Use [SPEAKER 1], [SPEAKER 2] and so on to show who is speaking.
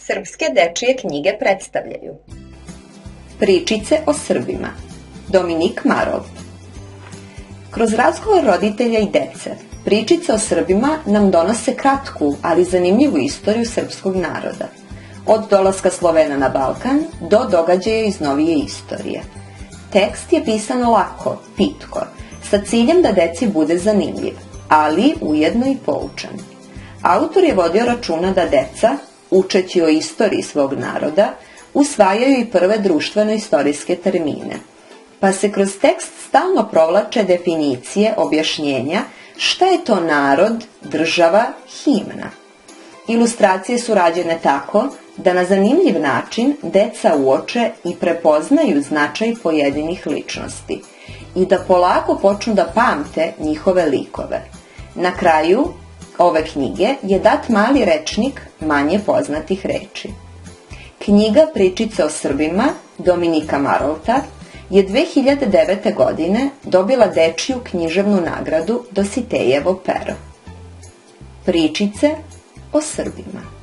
[SPEAKER 1] Srpske dečije knjige predstavljaju Pričice o Srbima, Dominik Marov. Kroz razgovor roditelja i dece, pričice o Srbima nam donose kratku, ali zanimljivu istoriju srpskog naroda. Od dolaska Slovena na Balkan do događaja iz novije istorije. Tekst je pisan lako, pitko, sa ciljem da deci bude zanimljiv, ali ujedno i poučan. Autor je vodio računa da deca, učeći o istoriji svog naroda, usvajaju i prve društveno-istorijske termine, pa se kroz tekst stalno provlače definicije, objašnjenja šta je to narod, država, himna. Ilustracije su rađene tako da na zanimljiv način deca uoče i prepoznaju značaj pojedinih ličnosti i da polako počnu da pamte njihove likove. Na kraju ove knjige je dat mali rečnik manje poznatih reči. Knjiga Pričice o Srbima Dominika Marovta je 2009. godine dobila dečiju književnu nagradu Dositejevo pero. Pričice o Srbima.